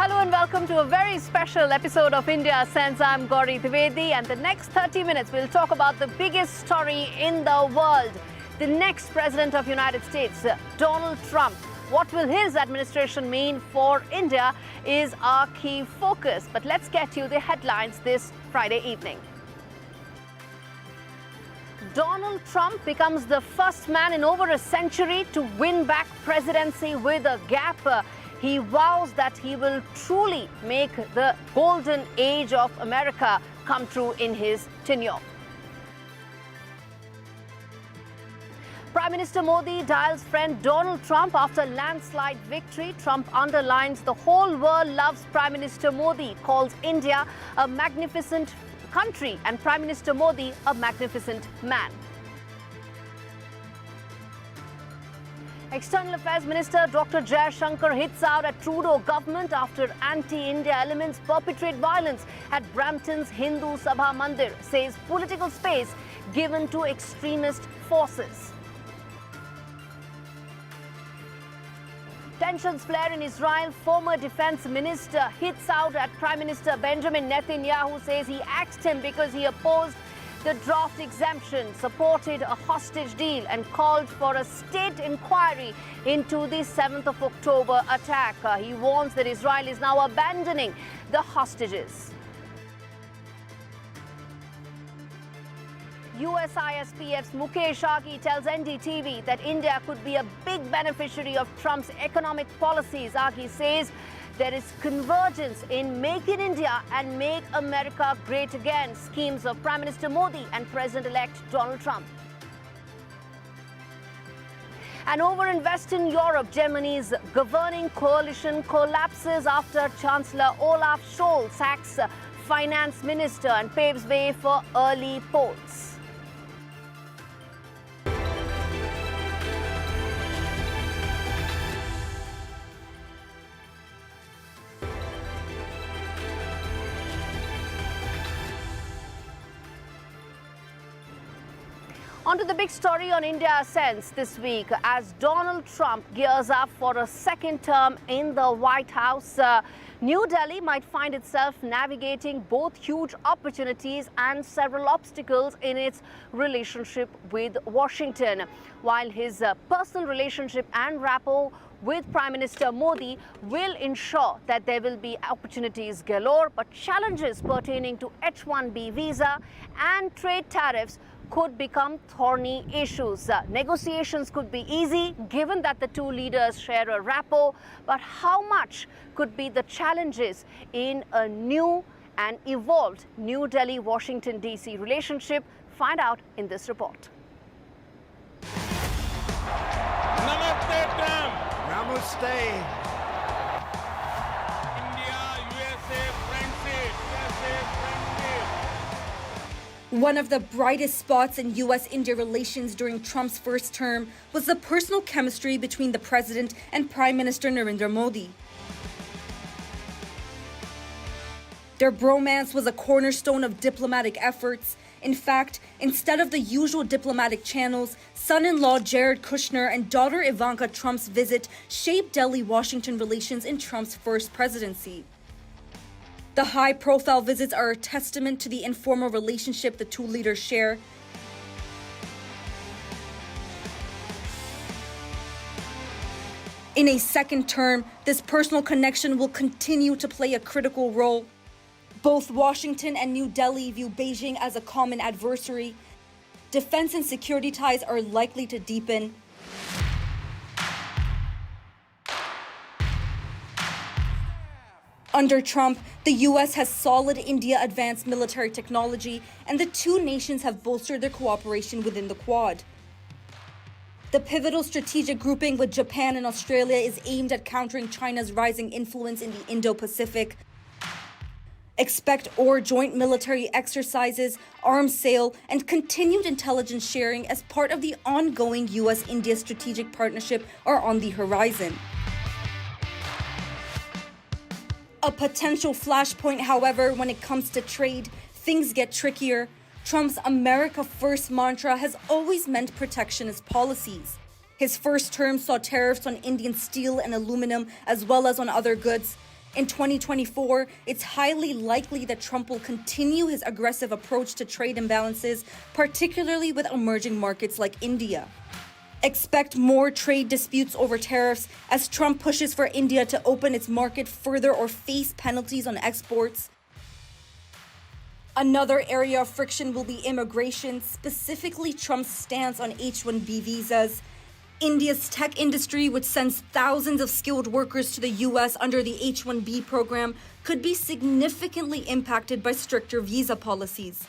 Hello and welcome to a very special episode of India Sense. I'm Gauri Trivedi, and the next 30 minutes we'll talk about the biggest story in the world. The next president of the United States, Donald Trump. What will his administration mean for India is our key focus. But let's get you the headlines this Friday evening. Donald Trump becomes the first man in over a century to win back presidency with a gap. He vows that he will truly make the golden age of America come true in his tenure. Prime Minister Modi dials friend Donald Trump after landslide victory. Trump underlines the whole world loves Prime Minister Modi, calls India a magnificent country and Prime Minister Modi a magnificent man. External Affairs Minister Dr. Jaishankar hits out at Trudeau government after anti-India elements perpetrate violence at Brampton's Hindu Sabha Mandir, says political space given to extremist forces. Tensions flare in Israel. Former defense minister hits out at Prime Minister Benjamin Netanyahu, says he axed him because he opposed the draft exemption, supported a hostage deal and called for a state inquiry into the 7th of October attack. He warns that Israel is now abandoning the hostages. USISPF's Mukesh Aghi tells NDTV that India could be a big beneficiary of Trump's economic policies. Aghi says there is convergence in Make in India and Make America Great Again schemes of Prime Minister Modi and President-elect Donald Trump. And over in Western Europe, Germany's governing coalition collapses after Chancellor Olaf Scholz sacks finance minister and paves way for early polls. On to the big story on India Sense this week. As Donald Trump gears up for a second term in the White House, New Delhi might find itself navigating both huge opportunities and several obstacles in its relationship with Washington. While his personal relationship and rapport with Prime Minister Modi will ensure that there will be opportunities galore, but challenges pertaining to H-1B visa and trade tariffs could become thorny issues. Negotiations could be easy given that the two leaders share a rapport, but how much could be the challenges in a new and evolved New Delhi-Washington DC relationship? Find out in this report. Namaste, Trump. Namaste. One of the brightest spots in U.S.-India relations during Trump's first term was the personal chemistry between the president and Prime Minister Narendra Modi. Their bromance was a cornerstone of diplomatic efforts. In fact, instead of the usual diplomatic channels, son-in-law Jared Kushner and daughter Ivanka Trump's visit shaped Delhi-Washington relations in Trump's first presidency. The high-profile visits are a testament to the informal relationship the two leaders share. In a second term, this personal connection will continue to play a critical role. Both Washington and New Delhi view Beijing as a common adversary. Defense and security ties are likely to deepen. Under Trump, the U.S. has solid India advanced military technology, and the two nations have bolstered their cooperation within the Quad. The pivotal strategic grouping with Japan and Australia is aimed at countering China's rising influence in the Indo-Pacific. Expect joint military exercises, arms sale, and continued intelligence sharing as part of the ongoing U.S.-India strategic partnership are on the horizon. A potential flashpoint, however, when it comes to trade, things get trickier. Trump's America First mantra has always meant protectionist policies. His first term saw tariffs on Indian steel and aluminum, as well as on other goods. In 2024, it's highly likely that Trump will continue his aggressive approach to trade imbalances, particularly with emerging markets like India. Expect more trade disputes over tariffs as Trump pushes for India to open its market further or face penalties on exports. Another area of friction will be immigration, specifically Trump's stance on H-1B visas. India's tech industry, which sends thousands of skilled workers to the U.S. under the H-1B program, could be significantly impacted by stricter visa policies.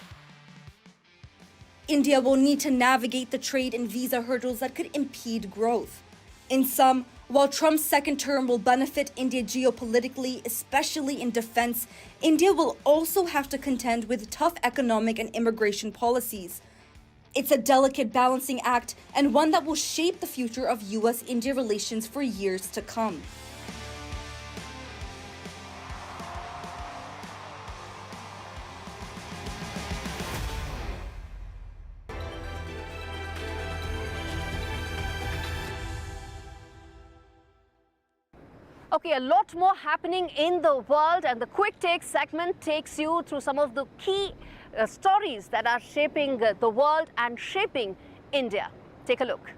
India will need to navigate the trade and visa hurdles that could impede growth. In sum, while Trump's second term will benefit India geopolitically, especially in defense, India will also have to contend with tough economic and immigration policies. It's a delicate balancing act and one that will shape the future of U.S.-India relations for years to come. Okay, a lot more happening in the world, and the Quick Take segment takes you through some of the key stories that are shaping the world and shaping India. Take a look.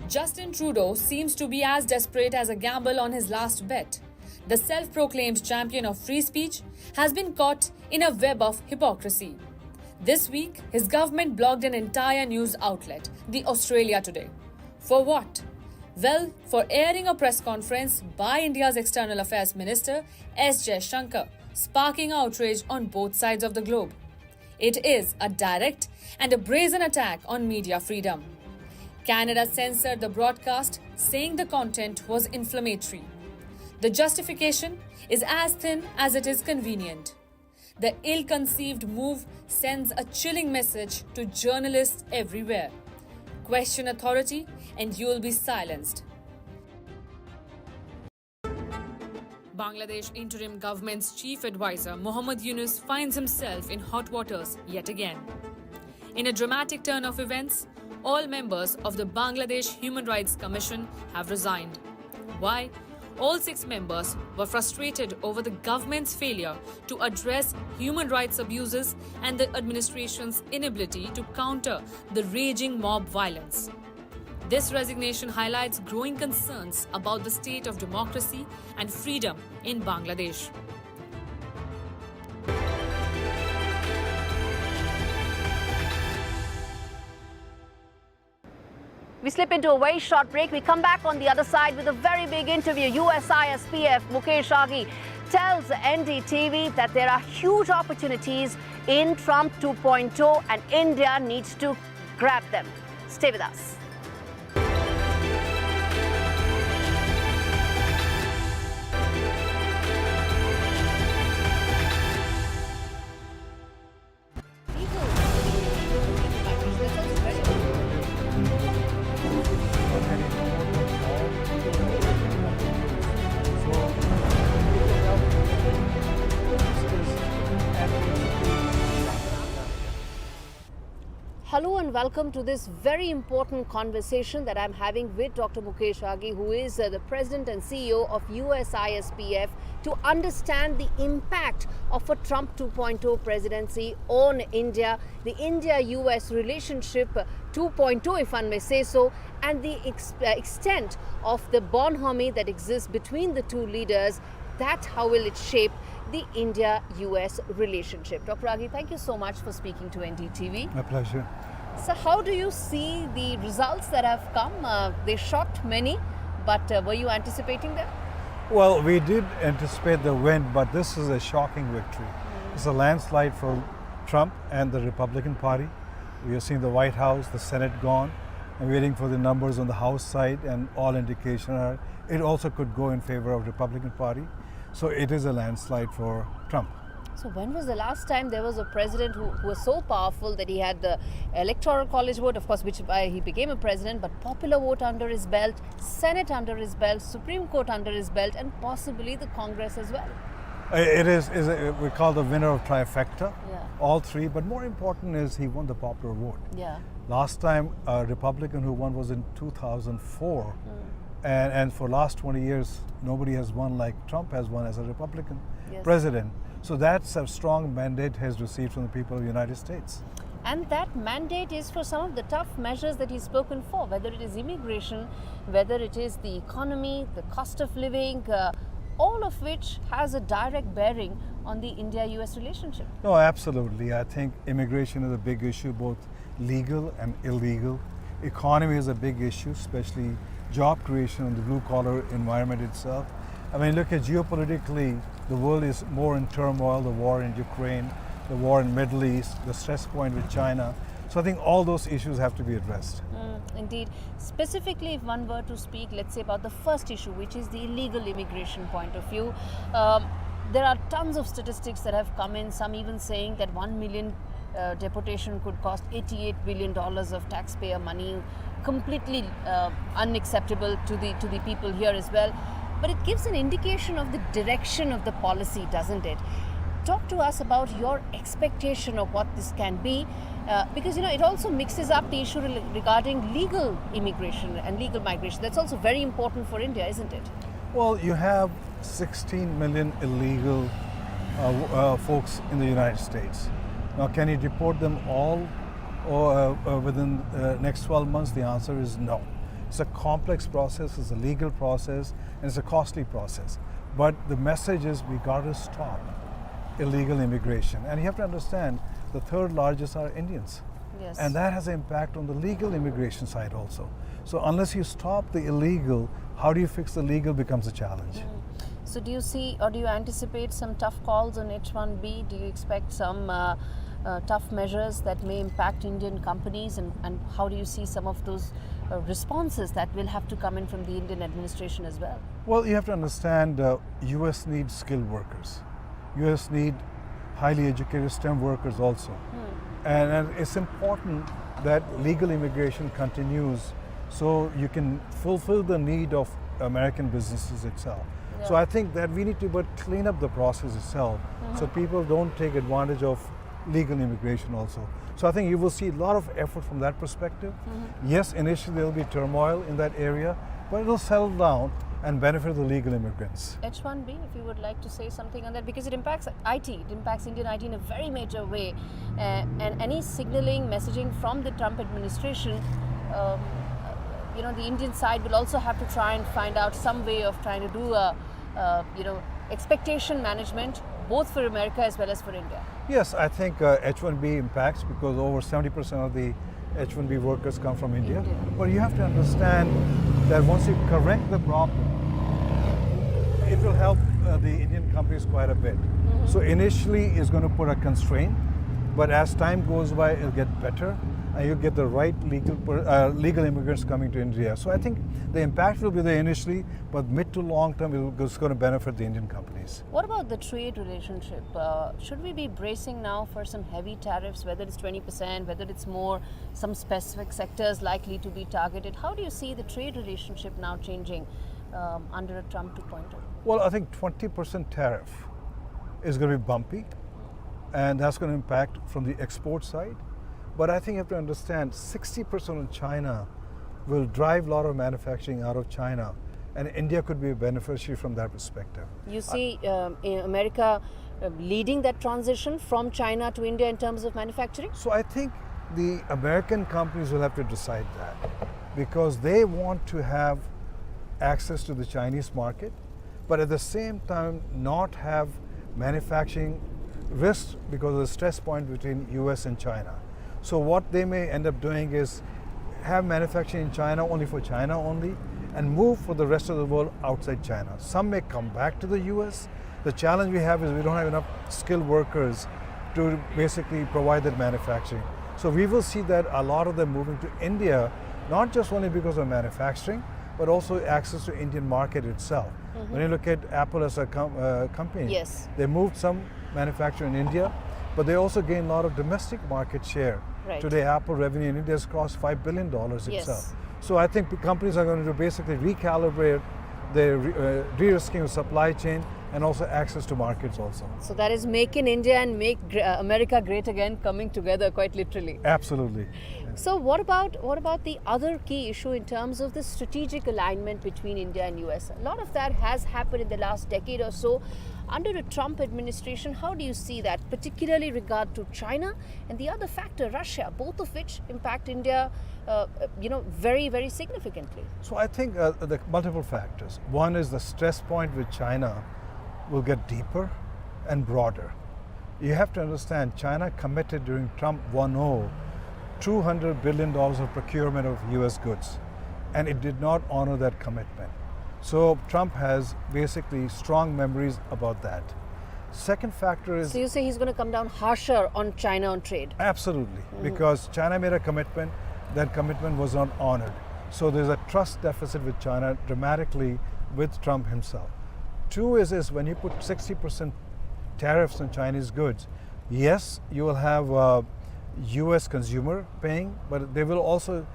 Justin Trudeau seems to be as desperate as a gamble on his last bet. The self-proclaimed champion of free speech has been caught in a web of hypocrisy. This week, his government blocked an entire news outlet, the Australia Today. For what? Well, for airing a press conference by India's External Affairs Minister S. Jaishankar, sparking outrage on both sides of the globe. It is a direct and a brazen attack on media freedom. Canada censored the broadcast, saying the content was inflammatory. The justification is as thin as it is convenient. The ill-conceived move sends a chilling message to journalists everywhere. Question authority and you will be silenced. Bangladesh interim government's chief advisor Moahmmed Yunus finds himself in hot waters yet again. In a dramatic turn of events, all members of the Bangladesh Human Rights Commission have resigned. Why? All 6 members were frustrated over the government's failure to address human rights abuses and the administration's inability to counter the raging mob violence. This resignation highlights growing concerns about the state of democracy and freedom in Bangladesh. We slip into a very short break. We come back on the other side with a very big interview. USISPF Mukesh Aghi tells NDTV that there are huge opportunities in Trump 2.0 and India needs to grab them. Stay with us. Hello and welcome to this very important conversation that I'm having with Dr. Mukesh Aghi, who is the President and CEO of USISPF, to understand the impact of a Trump 2.0 presidency on India, the India-US relationship 2.0, if one may say so, and the extent of the bonhomie that exists between the two leaders. That how will it shape the India-US relationship? Dr. Aghi, thank you so much for speaking to NDTV. My pleasure. So how do you see the results that have come? They shocked many, but were you anticipating them? Well, we did anticipate the win, but this is a shocking victory. It's a landslide for Trump and the Republican Party. We are seeing the White House, the Senate gone. I'm waiting for the numbers on the House side, and all indication are it also could go in favor of the Republican Party. So it is a landslide for Trump. So when was the last time there was a president who was so powerful that he had the Electoral College vote, of course, which he became a president, but popular vote under his belt, Senate under his belt, Supreme Court under his belt, and possibly the Congress as well? It is we call the winner of trifecta, Yeah. all three, but more important is he won the popular vote. Yeah. Last time a Republican who won was in 2004. And for last 20 years, nobody has won like Trump has won as a Republican president. So that's a strong mandate has received from the people of the United States. And that mandate is for some of the tough measures that he's spoken for, whether it is immigration, whether it is the economy, the cost of living, all of which has a direct bearing on the India-US relationship. No, absolutely. I think immigration is a big issue, both legal and illegal. Economy is a big issue, especially job creation and the blue-collar environment itself. I mean, look at geopolitically, the world is more in turmoil, the war in Ukraine, the war in Middle East, the stress point with China. So I think all those issues have to be addressed. Indeed. Specifically, if one were to speak, let's say, about the first issue, which is the illegal immigration point of view, there are tons of statistics that have come in, some even saying that 1 million deportation could cost $88 billion of taxpayer money, completely unacceptable to the people here as well. But it gives an indication of the direction of the policy, doesn't it? Talk to us about your expectation of what this can be, because it also mixes up the issue regarding legal immigration and legal migration. That's also very important for India, isn't it? Well, you have 16 million illegal folks in the United States. Now, can you deport them all or within the next 12 months? The answer is no. It's a complex process, it's a legal process, and it's a costly process. But the message is we got to stop illegal immigration. And you have to understand, the third largest are Indians. Yes. And that has an impact on the legal immigration side also. So unless you stop the illegal, how do you fix the legal becomes a challenge. So do you see or do you anticipate some tough calls on H-1B? Do you expect some tough measures that may impact Indian companies? And how do you see some of those responses that will have to come in from the Indian administration as well? Well, you have to understand, US needs skilled workers. US need highly educated STEM workers also. And it's important that legal immigration continues so you can fulfill the need of American businesses itself. So I think that we need to clean up the process itself so people don't take advantage of legal immigration also. So I think you will see a lot of effort from that perspective. Yes, initially there will be turmoil in that area, but it will settle down and benefit the legal immigrants. H-1B, if you would like to say something on that, because it impacts IT, it impacts Indian IT in a very major way. And any signaling, messaging from the Trump administration, the Indian side will also have to try and find out some way of trying to do expectation management, both for America as well as for India. Yes, I think H-1B impacts because over 70% of the H-1B workers come from India. But you have to understand that once you correct the problem, it will help the Indian companies quite a bit. So initially it's going to put a constraint, but as time goes by, it'll get better. And you get the right legal immigrants coming to India. So I think the impact will be there initially, but mid to long term, it's going to benefit the Indian companies. What about the trade relationship? Should we be bracing now for some heavy tariffs, whether it's 20%, whether it's more, some specific sectors likely to be targeted? How do you see the trade relationship now changing under a Trump 2.0? Well, I think 20% tariff is going to be bumpy, and that's going to impact from the export side. But I think you have to understand 60% of China will drive a lot of manufacturing out of China, and India could be a beneficiary from that perspective. You see America leading that transition from China to India in terms of manufacturing? So I think the American companies will have to decide that because they want to have access to the Chinese market, but at the same time not have manufacturing risks because of the stress point between US and China. So what they may end up doing is have manufacturing in China only for China only and move for the rest of the world outside China. Some may come back to the US. The challenge we have is we don't have enough skilled workers to basically provide that manufacturing. So we will see that a lot of them moving to India, not just only because of manufacturing, but also access to Indian market itself. When you look at Apple as a company, they moved some manufacturing in India, but they also gain a lot of domestic market share. Today, Apple revenue in India has crossed $5 billion itself. So I think companies are going to basically recalibrate their de-risking of supply chain and also access to markets also. So that is Make in India and Make America Great Again coming together quite literally. Absolutely. So what about the other key issue in terms of the strategic alignment between India and US? A lot of that has happened in the last decade or so. Under the Trump administration, how do you see that, particularly regard to China and the other factor, Russia, both of which impact India, very, very significantly? So I think the multiple factors. One is the stress point with China will get deeper and broader. You have to understand, China committed during Trump 1.0 $200 billion of procurement of US goods, and it did not honor that commitment. So Trump has basically strong memories about that. Second factor is... So you say he's going to come down harsher on China on trade? Absolutely, because China made a commitment, that commitment was not honored. So there's a trust deficit with China dramatically with Trump himself. Two is when you put 60% tariffs on Chinese goods, yes, you will have US consumer paying, but they will also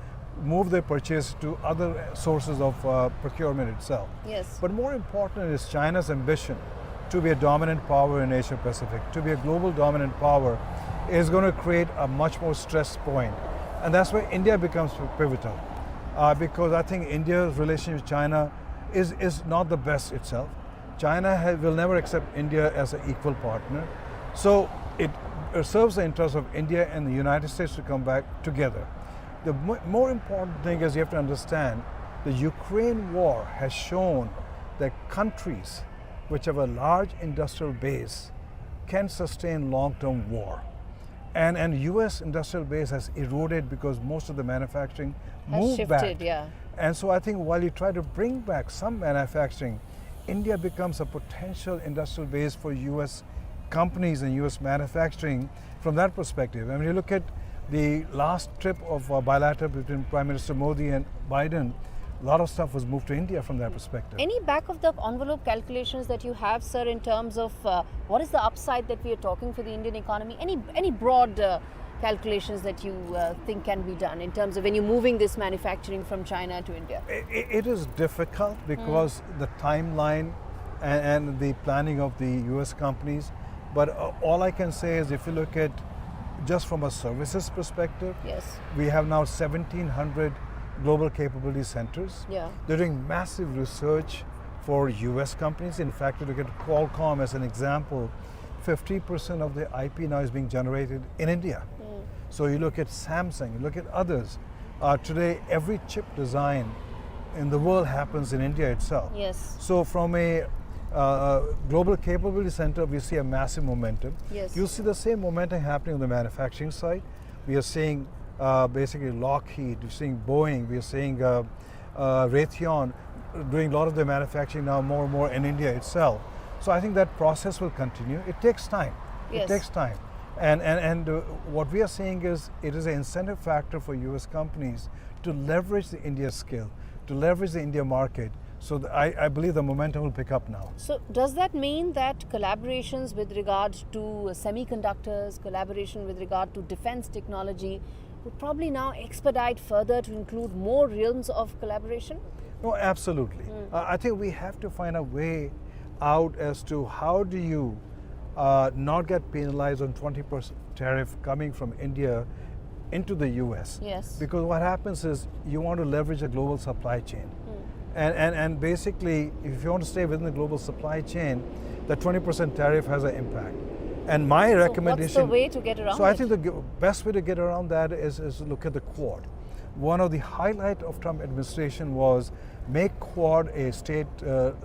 move their purchase to other sources of procurement itself. Yes. But more important is China's ambition to be a dominant power in Asia Pacific, to be a global dominant power, is going to create a much more stress point. And that's where India becomes pivotal. Because I think India's relationship with China is not the best itself. China will never accept India as an equal partner. So it serves the interest of India and the United States to come back together. The more important thing is you have to understand the Ukraine war has shown that countries which have a large industrial base can sustain long-term war. And US industrial base has eroded because most of the manufacturing moved back. Yeah. And so I think while you try to bring back some manufacturing, India becomes a potential industrial base for US companies and US manufacturing from that perspective. I mean, you look at the last trip of bilateral between Prime Minister Modi and Biden, a lot of stuff was moved to India from that perspective. Any back of the envelope calculations that you have, sir, in terms of what is the upside that we are talking for the Indian economy? Any broad calculations that you think can be done in terms of when you're moving this manufacturing from China to India? It is difficult because the timeline and the planning of the US companies. But all I can say is if you look at just from a services perspective, yes, we have now 1,700 global capability centers. Yeah. They're doing massive research for US companies. In fact, you look at Qualcomm as an example, 50% of the IP now is being generated in India. So you look at Samsung, you look at others. Today, every chip design in the world happens in India itself. Yes. So from a global capability center, we see a massive momentum. Yes. You see the same momentum happening on the manufacturing side. We are seeing basically Lockheed, we're seeing Boeing, we're seeing Raytheon doing a lot of the manufacturing now more and more in India itself. So I think that process will continue. It takes time. Yes. It takes time. And what we are seeing is it is an incentive factor for US companies to leverage the India skill, to leverage the India market. So I believe the momentum will pick up now. So does that mean that collaborations with regard to semiconductors, collaboration with regard to defense technology would probably now expedite further to include more realms of collaboration? No, absolutely. I think we have to find a way out as to how do you not get penalized on 20% tariff coming from India into the US. Yes. Because what happens is you want to leverage a global supply chain. And basically, if you want to stay within the global supply chain, the 20% tariff has an impact. And my recommendation... So what's the way to get around So I it? think the best way to get around that is look at the Quad. One of the highlights of Trump administration was make Quad a state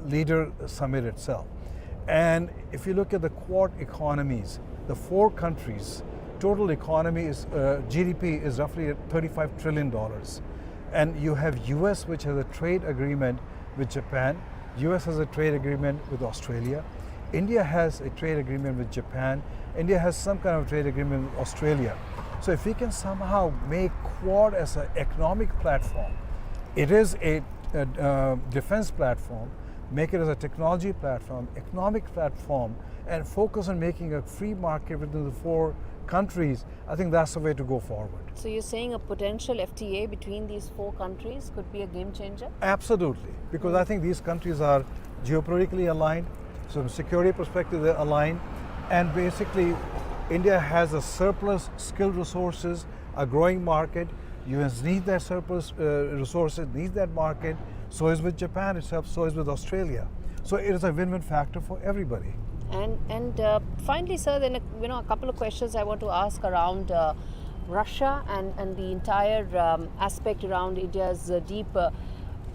leader summit itself. And if you look at the Quad economies, the four countries, total economy is GDP is roughly at $35 trillion. And you have US, which has a trade agreement with Japan. US has a trade agreement with Australia. India has a trade agreement with Japan. India has some kind of trade agreement with Australia. So if we can somehow make Quad as an economic platform, it is a defense platform, make it as a technology platform, economic platform, and focus on making a free market within the four countries, I think that's the way to go forward. So you're saying a potential FTA between these four countries could be a game changer? Absolutely, because I think these countries are geopolitically aligned, So from security perspective, they're aligned. And basically, India has a surplus skilled resources, a growing market. US need that surplus resources, need that market. So is with Japan itself, so is with Australia. So it is a win-win factor for everybody. And finally, sir, then a couple of questions I want to ask around Russia and the entire aspect around India's deep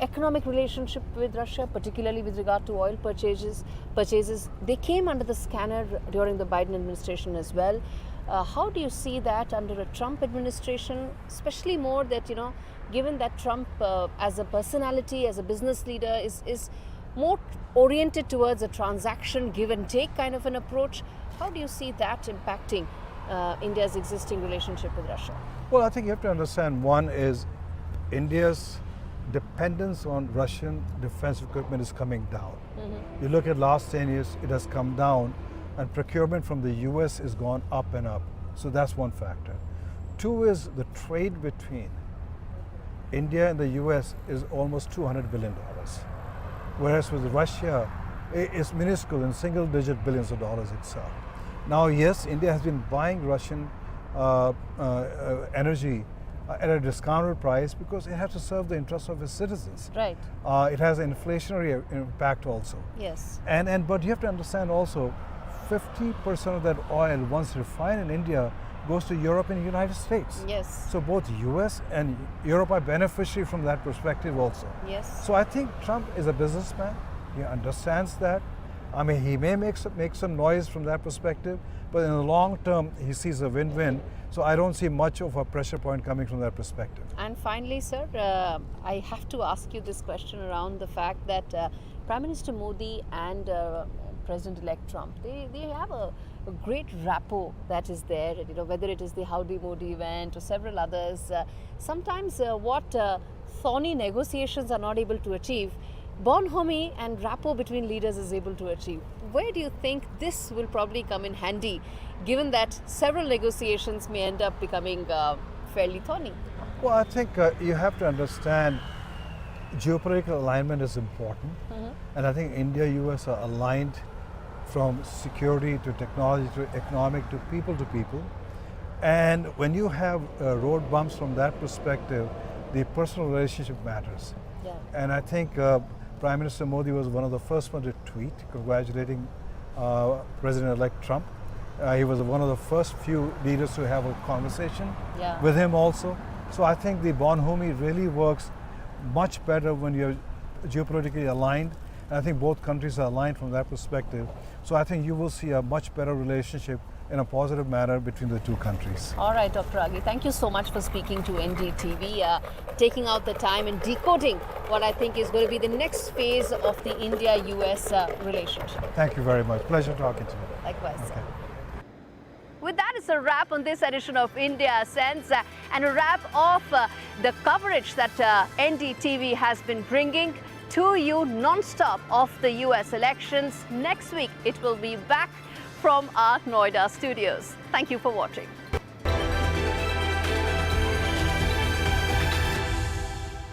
economic relationship with Russia, particularly with regard to oil purchases. They came under the scanner during the Biden administration as well. How do you see that under a Trump administration, especially more that, given that Trump as a personality, as a business leader is more oriented towards a transaction give and take kind of an approach? How do you see that impacting India's existing relationship with Russia? Well, I think you have to understand, one is India's dependence on Russian defense equipment is coming down. You look at last 10 years, it has come down, and procurement from the US has gone up and up. So that's one factor. Two is the trade between India and the US is almost $200 billion. Whereas with Russia, it's minuscule in single-digit billions of dollars itself. Now, yes, India has been buying Russian energy at a discounted price because it has to serve the interests of its citizens. Right. It has an inflationary impact also. Yes. But you have to understand also, 50% of that oil, once refined in India, goes to Europe and the United States. Yes. So both US and Europe are beneficiary from that perspective also. Yes. So I think Trump is a businessman. He understands that. I mean, he may make some noise from that perspective, but in the long term, he sees a win-win. So I don't see much of a pressure point coming from that perspective. And finally, sir, I have to ask you this question around the fact that Prime Minister Modi and President-elect Trump, they have a great rapport that is there, whether it is the Howdy Modi event or several others. Sometimes what thorny negotiations are not able to achieve, bonhomie and rapport between leaders is able to achieve. Where do you think this will probably come in handy, given that several negotiations may end up becoming fairly thorny? Well, I think you have to understand geopolitical alignment is important. And I think India, US are aligned from security to technology to economic to people. And when you have road bumps from that perspective, the personal relationship matters. Yeah. And I think Prime Minister Modi was one of the first ones to tweet congratulating President-elect Trump. He was one of the first few leaders to have a conversation with him also. So I think the bonhomie really works much better when you're geopolitically aligned. And I think both countries are aligned from that perspective. So I think you will see a much better relationship in a positive manner between the two countries. All right, Dr. Aghi, thank you so much for speaking to NDTV, taking out the time and decoding what I think is going to be the next phase of the India-US relationship. Thank you very much. Pleasure talking to you. Likewise. Okay. With that, it's a wrap on this edition of India Sense and a wrap of the coverage that NDTV has been bringing to you non-stop of the US elections. Next week, it will be back from our Noida studios. Thank you for watching.